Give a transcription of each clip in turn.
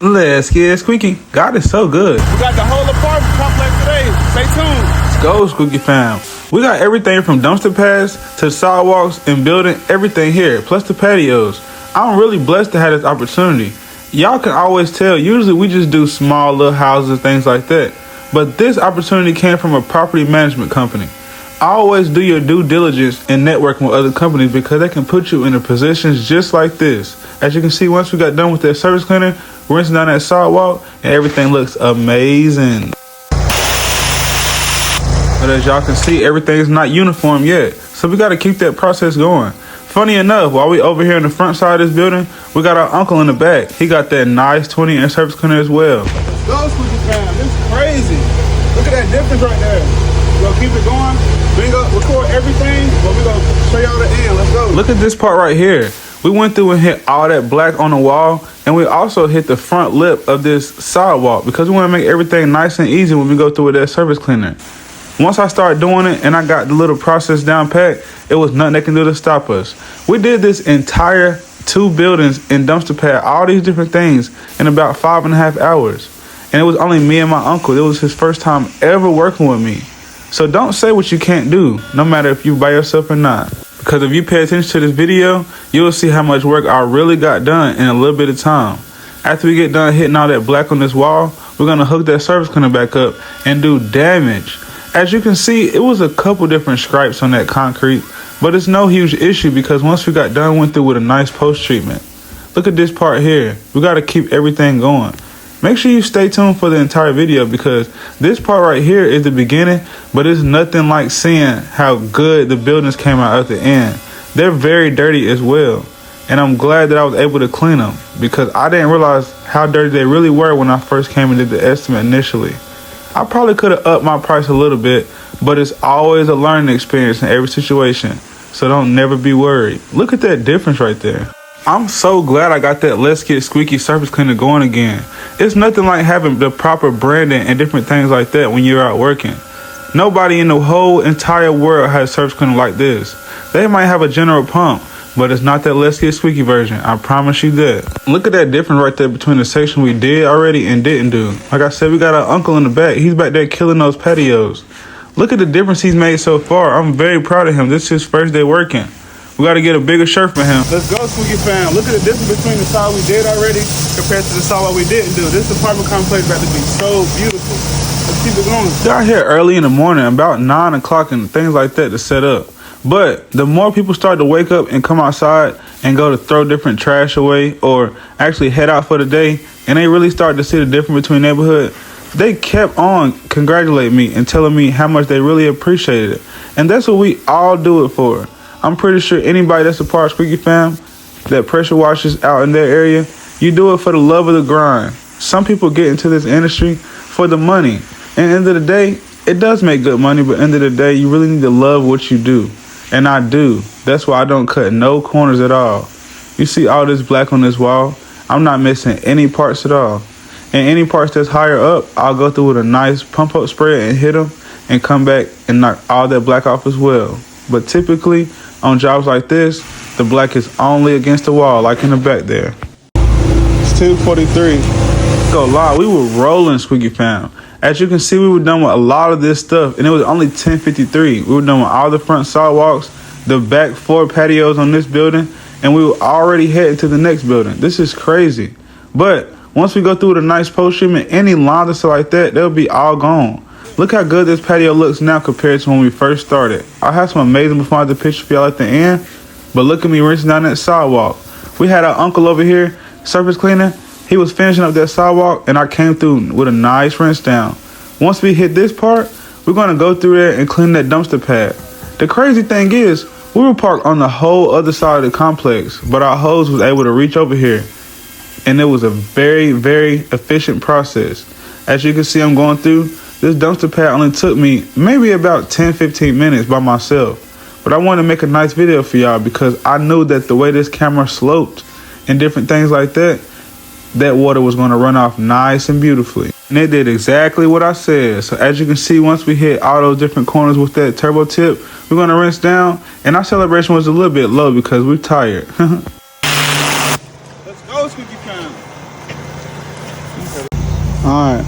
Let's get squeaky. God is so good. We got the whole apartment complex today. Stay tuned. Let's go, Squeaky fam. We got everything from dumpster pads to sidewalks and building everything here, plus the patios. I'm really blessed to have this opportunity. Y'all can always tell, usually we just do small little houses and things like that. But this opportunity came from a property management company. Always do your due diligence in networking with other companies because they can put you in positions just like this. As you can see, once we got done with that service cleaner, we're rinsing down that sidewalk and everything looks amazing. But as y'all can see, everything's not uniform yet. So we got to keep that process going. Funny enough, while we over here in the front side of this building, we got our uncle in the back. He got that nice 20-inch service cleaner as well. Let's go, Squeaky fam. This is crazy. Look at that difference right there. We're going to keep it going. We ain't going to record everything, but we're going to show y'all the end. Let's go. Look at this part right here. We went through and hit all that black on the wall, and we also hit the front lip of this sidewalk because we want to make everything nice and easy when we go through with that service cleaner. Once I started doing it and I got the little process down pat, it was nothing they can do to stop us. We did this entire 2 buildings in dumpster pad, all these different things in about 5.5 hours. And it was only me and my uncle. It was his first time ever working with me. So don't say what you can't do, no matter if you by yourself or not. Because if you pay attention to this video, you will see how much work I really got done in a little bit of time. After we get done hitting all that black on this wall, we're going to hook that service cleaner back up and do damage. As you can see, it was a couple different stripes on that concrete, but it's no huge issue because once we got done, went through with a nice post treatment. Look at this part here. We got to keep everything going. Make sure you stay tuned for the entire video because this part right here is the beginning, but it's nothing like seeing how good the buildings came out at the end. They're very dirty as well, and I'm glad that I was able to clean them because I didn't realize how dirty they really were when I first came and did the estimate initially. I probably could have upped my price a little bit, but it's always a learning experience in every situation, so don't never be worried. Look at that difference right there. I'm so glad I got that Let's Get Squeaky surface cleaner going again. It's nothing like having the proper branding and different things like that when you're out working. Nobody in the whole entire world has surface cleaner like this. They might have a general pump, but it's not that Let's Get Squeaky version. I promise you that. Look at that difference right there between the section we did already and didn't do. Like I said, we got our uncle in the back. He's back there killing those patios. Look at the difference he's made so far. I'm very proud of him. This is his first day working. We got to get a bigger shirt for him. Let's go, Squeaky fam. Look at the difference between the side we did already compared to the side we didn't do. This apartment complex about to be so beautiful. Let's keep it going. Got here early in the morning, about 9 o'clock and things like that to set up. But the more people start to wake up and come outside and go to throw different trash away or actually head out for the day, and they really start to see the difference between neighborhood, they kept on congratulating me and telling me how much they really appreciated it. And that's what we all do it for. I'm pretty sure anybody that's a part of Squeaky fam that pressure washes out in their area, you do it for the love of the grind. Some people get into this industry for the money. And at the end of the day, it does make good money, but at the end of the day, you really need to love what you do. And I do. That's why I don't cut no corners at all. You see all this black on this wall? I'm not missing any parts at all. And any parts that's higher up, I'll go through with a nice pump up spray and hit them and come back and knock all that black off as well. But typically, on jobs like this, the black is only against the wall, like in the back there. It's 2:43. Go live, we were rolling, Squeaky fam. As you can see, we were done with a lot of this stuff, and it was only 10:53. We were done with all the front sidewalks, the back 4 patios on this building, and we were already heading to the next building. This is crazy. But once we go through the nice post treatment, any lines and stuff like that, they'll be all gone. Look how good this patio looks now compared to when we first started. I have some amazing before the picture for y'all at the end, but look at me rinsing down that sidewalk. We had our uncle over here, surface cleaner. He was finishing up that sidewalk, and I came through with a nice rinse down. Once we hit this part, we're going to go through there and clean that dumpster pad. The crazy thing is, we were parked on the whole other side of the complex, but our hose was able to reach over here, and it was a very, very efficient process. As you can see, I'm going through. This dumpster pad only took me maybe about 10-15 minutes by myself. But I wanted to make a nice video for y'all because I knew that the way this camera sloped and different things like that, that water was going to run off nice and beautifully. And it did exactly what I said. So as you can see, once we hit all those different corners with that turbo tip, we're going to rinse down. And our celebration was a little bit low because we're tired. Let's go, Squeaky fam. Alright.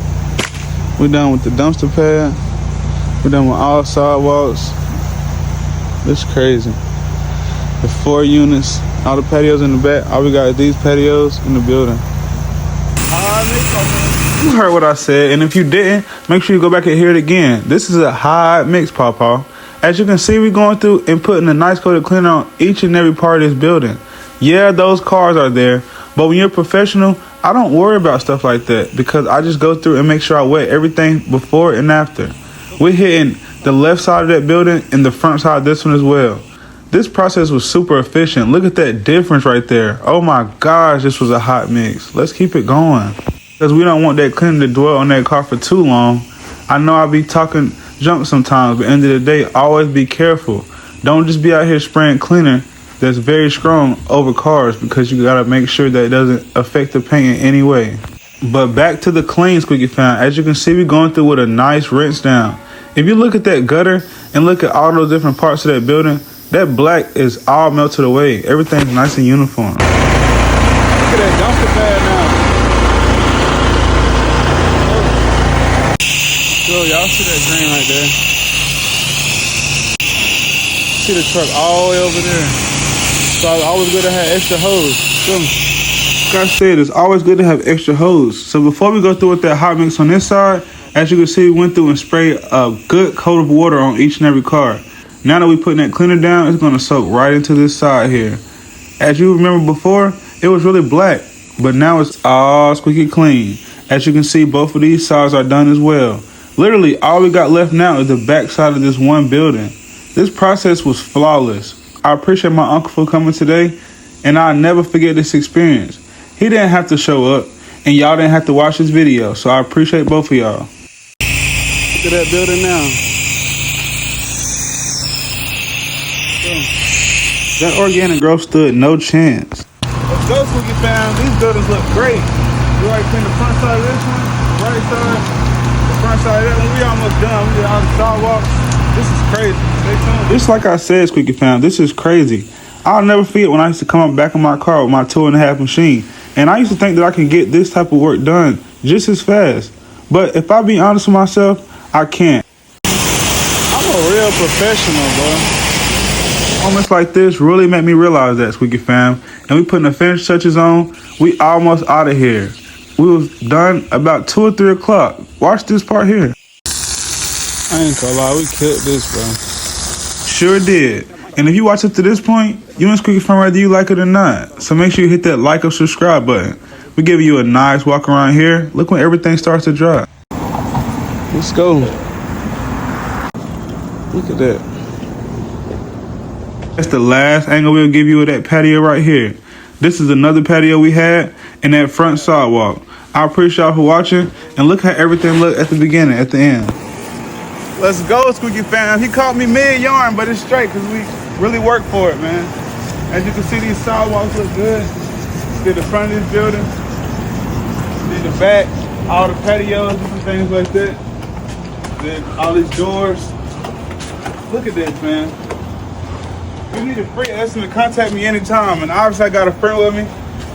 We're done with the dumpster pad. We're done with all sidewalks. This is crazy. The 4 units, all the patios in the back. All we got is these patios in the building. You heard what I said, and if you didn't, make sure you go back and hear it again. This is a high mix, Pawpaw. As you can see, we're going through and putting a nice coat of cleaner on each and every part of this building. Yeah, those cars are there, but when you're a professional, I don't worry about stuff like that because I just go through and make sure I wet everything before and after. We're hitting the left side of that building and the front side of this one as well. This process was super efficient. Look at that difference right there. Oh my gosh, this was a hot mix. Let's keep it going. Because we don't want that cleaner to dwell on that car for too long. I know I'll be talking junk sometimes, but at the end of the day, always be careful. Don't just be out here spraying cleaner that's very strong over cars because you gotta make sure that it doesn't affect the paint in any way. But back to the clean, Squeaky fam. As you can see, we're going through with a nice rinse down. If you look at that gutter and look at all those different parts of that building, that black is all melted away. Everything's nice and uniform. Look at that dumpster pad now. Yo, y'all see that drain right there? See the truck all the way over there. So it's always good to have extra hose. So, like I said, it's always good to have extra hose. So before we go through with that hot mix on this side, as you can see, we went through and sprayed a good coat of water on each and every car. Now that we're putting that cleaner down, it's going to soak right into this side here. As you remember before, it was really black, but now it's all squeaky clean. As you can see, both of these sides are done as well. Literally, all we got left now is the back side of this one building. This process was flawless. I appreciate my uncle for coming today, and I'll never forget this experience. He didn't have to show up, and y'all didn't have to watch this video, so I appreciate both of y'all. Look at that building now. That organic growth stood no chance. Let's go, Squeaky fam. These buildings look great. We already cleaned the front side of this one, right side, the front side of that one. We almost done. We did all the sidewalks. This is crazy. Stay tuned. Just like I said, Squeaky fam, this is crazy. I'll never forget when I used to come up back in my car with my 2.5 machine. And I used to think that I can get this type of work done just as fast. But if I be honest with myself, I can't. I'm a real professional, bro. Moments like this really make me realize that, Squeaky fam. And we putting the finish touches on. We almost out of here. We was done about 2 or 3 o'clock. Watch this part here. I ain't gonna lie, we killed this, bro. Sure did. And if you watch up to this point, you and Squeaky fam whether you like it or not. So make sure you hit that like or subscribe button. We give you a nice walk around here. Look when everything starts to dry. Let's go. Look at that. That's the last angle we'll give you of that patio right here. This is another patio we had in that front sidewalk. I appreciate y'all for watching, and look how everything looked at the beginning, at the end. Let's go, Squeaky fam. He caught me mid-yarn, but it's straight because we really worked for it, man. As you can see, these sidewalks look good. Did the front of this building, did the back, all the patios, different things like that. Did all these doors. Look at this, man. If you need a free estimate, contact me anytime. And obviously I got a friend with me.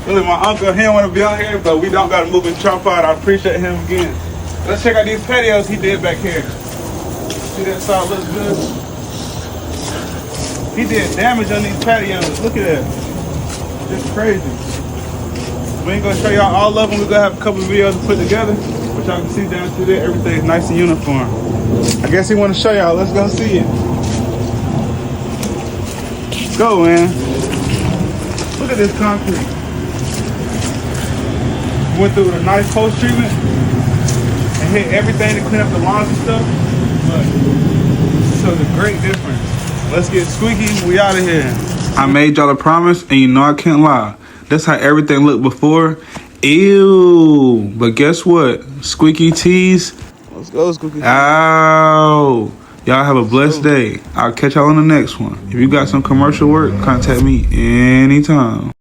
Really, my uncle, he don't want to be out here, but we don't got to move and chop out. I appreciate him again. Let's check out these patios he did back here. See that side looks good? He did damage on these patios. Look at that. It's crazy. We ain't gonna show y'all all of them. We're gonna have a couple of videos to put together. But y'all can see down through there, everything's nice and uniform. I guess he want to show y'all. Let's go see it. Let's go, man. Look at this concrete. Went through with a nice post treatment and hit everything to clean up the lawns and stuff. But this shows a great difference. Let's get Squeaky. We out of here. I made y'all a promise, and you know I can't lie. That's how everything looked before. Ew. But guess what? Squeaky tees. Let's go, Squeaky. Ow. Y'all have a blessed day. I'll catch y'all on the next one. If you got some commercial work, contact me anytime.